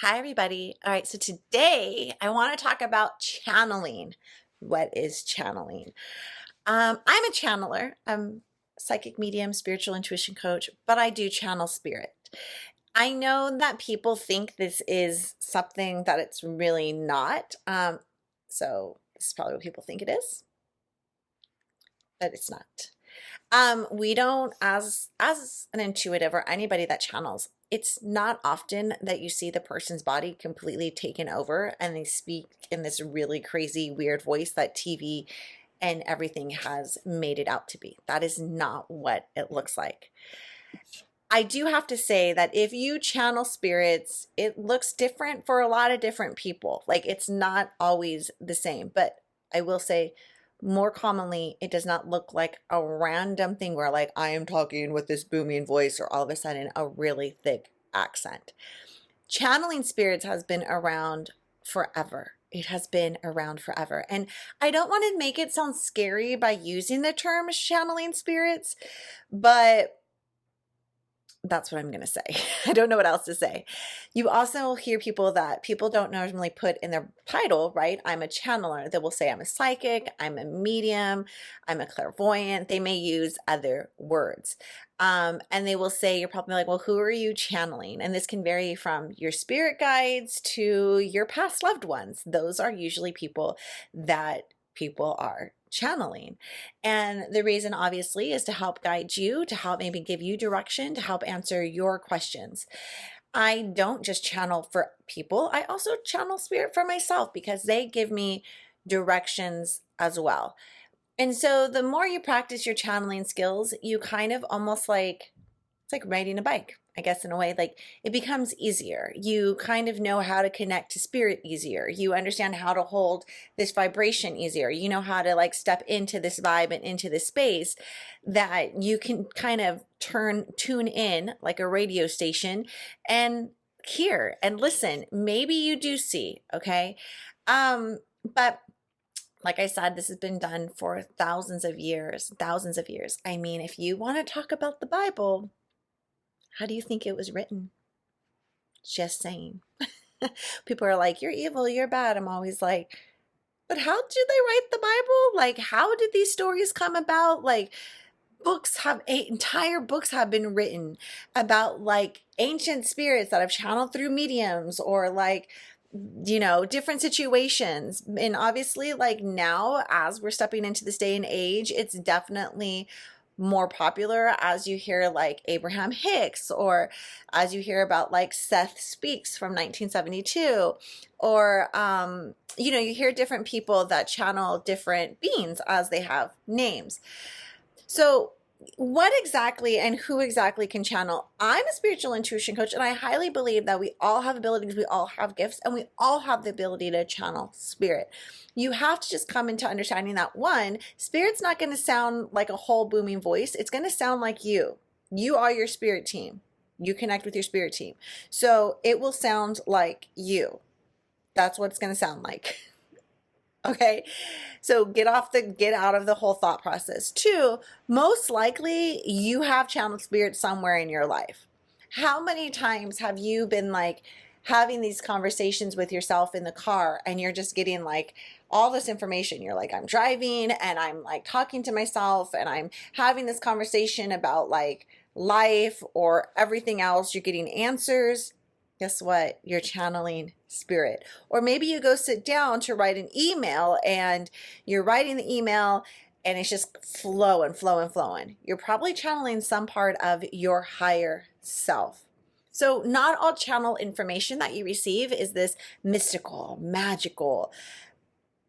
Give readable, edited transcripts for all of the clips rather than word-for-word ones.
Hi, everybody. All right, so today I want to talk about channeling. What is channeling? I'm a channeler. I'm a psychic medium, spiritual intuition coach, but I do channel spirit. I know that people think this is something that it's really not. So this is probably what people think it is, but it's not. We don't, as an intuitive or anybody that channels, it's not often that you see the person's body completely taken over and they speak in this really crazy, weird voice that TV and everything has made it out to be. That is not what it looks like. I do have to say that if you channel spirits, it looks different for a lot of different people. Like it's not always the same, but I will say more commonly, it does not look like a random thing where like I am talking with this booming voice or all of a sudden a really thick accent. Channeling spirits has been around forever. It has been around forever. And I don't want to make it sound scary by using the term channeling spirits, but that's what I'm going to say. I don't know what else to say. You also hear people that people don't normally put in their title, right? I'm a channeler. They will say I'm a psychic, I'm a medium, I'm a clairvoyant. They may use other words. And they will say, you're probably like, well, who are you channeling? And this can vary from your spirit guides to your past loved ones. Those are usually people that people are channeling. And the reason obviously is to help guide you, to help maybe give you direction, to help answer your questions. I don't just channel for people, I also channel spirit for myself because they give me directions as well. And so the more you practice your channeling skills, you kind of almost like it's like riding a bike, I guess, in a way. Like it becomes easier. You kind of know how to connect to spirit easier. You understand how to hold this vibration easier. You know how to like step into this vibe and into this space that you can kind of tune in like a radio station and hear and listen. Maybe you do see, okay? But like I said, this has been done for thousands of years, thousands of years. I mean, if you want to talk about the Bible, how do you think it was written? Just saying. People are like, you're evil, you're bad. I'm always like, but how did they write the Bible? Like, how did these stories come about? Like, entire books have been written about like ancient spirits that have channeled through mediums or like, different situations. And obviously, like now, as we're stepping into this day and age, it's definitely more popular as you hear like Abraham Hicks or as you hear about like Seth Speaks from 1972 or you hear different people that channel different beings as they have names. So what exactly and who exactly can channel? I'm a spiritual intuition coach, and I highly believe that we all have abilities, we all have gifts, and we all have the ability to channel spirit. You have to just come into understanding that one, spirit's not going to sound like a whole booming voice. It's going to sound like you. You are your spirit team. You connect with your spirit team. So it will sound like you. That's what it's going to sound like. Okay, so get out of the whole thought process. Two, most likely you have channeled spirit somewhere in your life. How many times have you been like having these conversations with yourself in the car and you're just getting like all this information? You're like, I'm driving and I'm like talking to myself and I'm having this conversation about like life or everything else. You're getting answers. Guess what? You're channeling spirit. Or maybe you go sit down to write an email and you're writing the email and it's just flowing, flowing, flowing. You're probably channeling some part of your higher self. So not all channel information that you receive is this mystical, magical,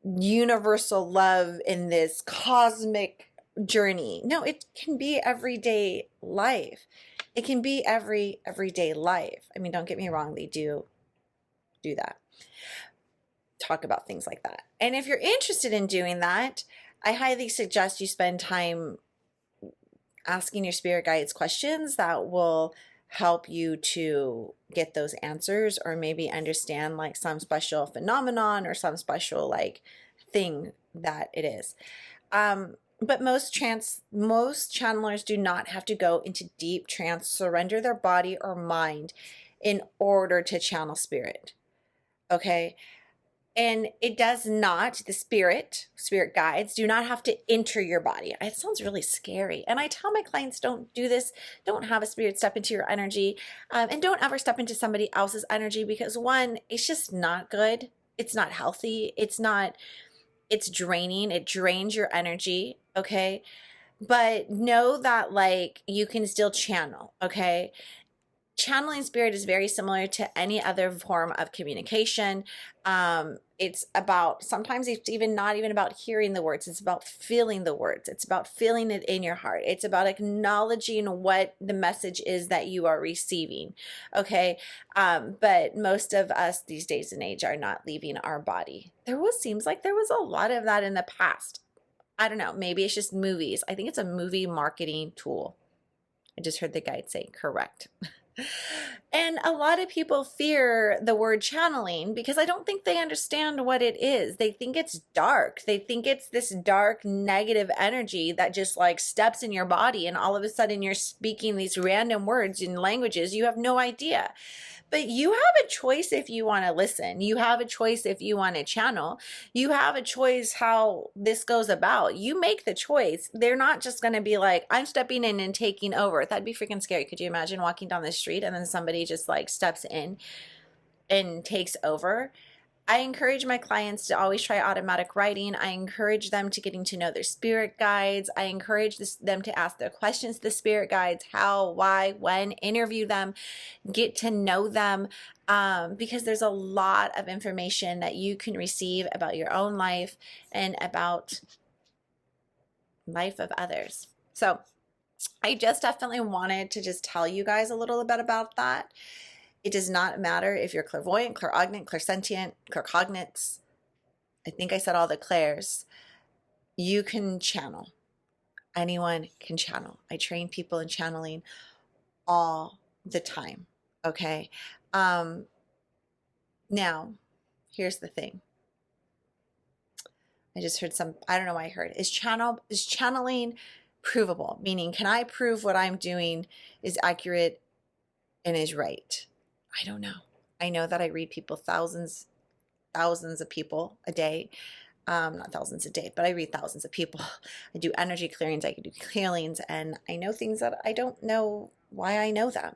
universal love in this cosmic journey. No, it can be everyday life. It can be everyday life. I mean, don't get me wrong, they do that. Talk about things like that. And if you're interested in doing that, I highly suggest you spend time asking your spirit guides questions that will help you to get those answers or maybe understand like some special phenomenon or some special like thing that it is. But most channelers do not have to go into deep trance, surrender their body or mind in order to channel spirit. Okay. And it does not, the spirit guides do not have to enter your body. It sounds really scary. And I tell my clients, don't do this. Don't have a spirit step into your energy. And don't ever step into somebody else's energy, because one, it's just not good. It's not healthy. It's draining. It drains your energy. Okay. But know that like you can still channel. Okay. Channeling spirit is very similar to any other form of communication. It's about, sometimes it's even not even about hearing the words. It's about feeling the words. It's about feeling it in your heart. It's about acknowledging what the message is that you are receiving. Okay. But most of us these days and age are not leaving our body. Seems like there was a lot of that in the past. I don't know. Maybe it's just movies. I think it's a movie marketing tool. I just heard the guide say correct. And a lot of people fear the word channeling because I don't think they understand what it is. They think it's dark. They think it's this dark, negative energy that just like steps in your body, and all of a sudden you're speaking these random words in languages you have no idea. But you have a choice if you want to listen. You have a choice if you want to channel. You have a choice how this goes about. You make the choice. They're not just going to be like, I'm stepping in and taking over. That'd be freaking scary. Could you imagine walking down the street and then somebody just like steps in and takes over? I encourage my clients to always try automatic writing. I encourage them to getting to know their spirit guides. I encourage them to ask their questions to the spirit guides, how, why, when, interview them, get to know them, because there's a lot of information that you can receive about your own life and about life of others. So I just definitely wanted to just tell you guys a little bit about that. It does not matter if you're clairvoyant, clairaudient, clairsentient, claircognate. I think I said all the clairs. You can channel. Anyone can channel. I train people in channeling all the time. Okay. Now, here's the thing. I just heard I don't know why I heard. Is channeling provable? Meaning, can I prove what I'm doing is accurate and is right? I don't know. I know that I read people, thousands of people a day. Not thousands a day, but I read thousands of people. I do energy clearings, I do clearings, and I know things that I don't know why I know them.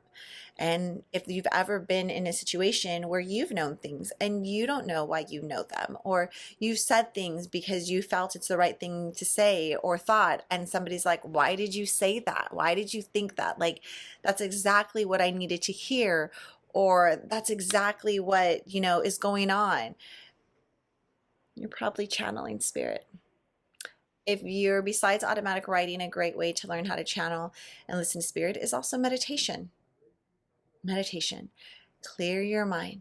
And if you've ever been in a situation where you've known things and you don't know why you know them, or you've said things because you felt it's the right thing to say or thought, and somebody's like, why did you say that? Why did you think that? Like, that's exactly what I needed to hear, or that's exactly what, is going on. You're probably channeling spirit. If you're, besides automatic writing, a great way to learn how to channel and listen to spirit is also meditation. Meditation. Clear your mind.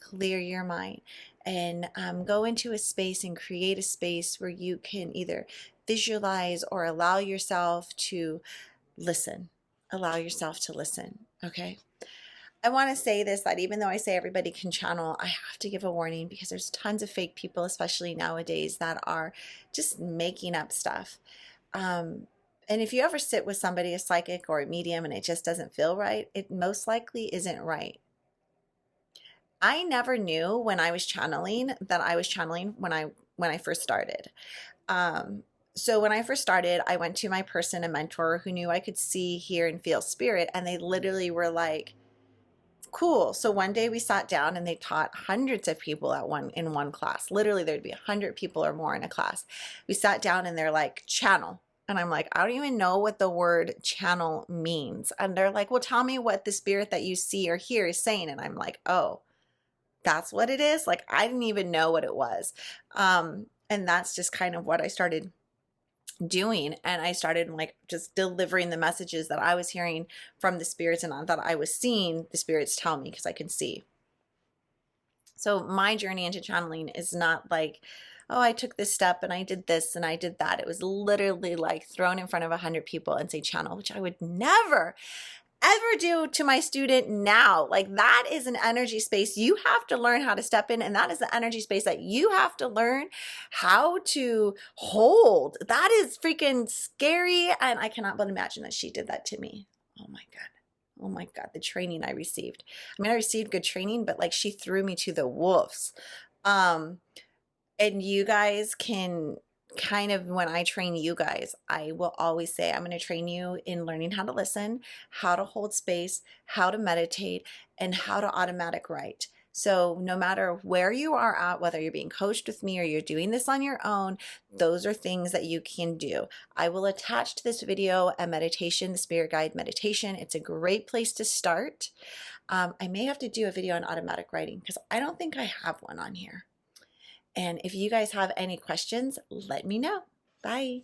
Clear your mind. And go into a space and create a space where you can either visualize or allow yourself to listen. Allow yourself to listen. Okay? I want to say this, that even though I say everybody can channel, I have to give a warning because there's tons of fake people, especially nowadays, that are just making up stuff. And if you ever sit with somebody, a psychic or a medium, and it just doesn't feel right, it most likely isn't right. I never knew when I was channeling that I was channeling when I first started. So when I first started, I went to my person, a mentor who knew I could see, hear, and feel spirit, and they literally were like, cool. So one day we sat down and they taught hundreds of people in one class. Literally, there'd be 100 people or more in a class. We sat down and they're like, channel. And I'm like, I don't even know what the word channel means. And they're like, well, tell me what the spirit that you see or hear is saying. And I'm like, oh, that's what it is? Like, I didn't even know what it was. And that's just kind of what I started doing. And I started like just delivering the messages that I was hearing from the spirits and that I was seeing the spirits tell me, because I can see. So my journey into channeling is not like, oh, I took this step and I did this and I did that. It was literally like thrown in front of 100 people and say channel, which I would never ever do to my student now. Like, that is an energy space you have to learn how to step in, and that is the energy space that you have to learn how to hold. That is freaking scary, and I cannot but imagine that she did that to me. Oh my God. Oh my God, the training I received. I mean, I received good training, but like she threw me to the wolves. Um, and you guys can kind of, when I train you guys, I will always say, I'm going to train you in learning how to listen, how to hold space, how to meditate, and how to automatic write. So no matter where you are at, whether you're being coached with me or you're doing this on your own, those are things that you can do. I will attach to this video a meditation, the spirit guide meditation. It's a great place to start. I may have to do a video on automatic writing because I don't think I have one on here. And if you guys have any questions, let me know. Bye.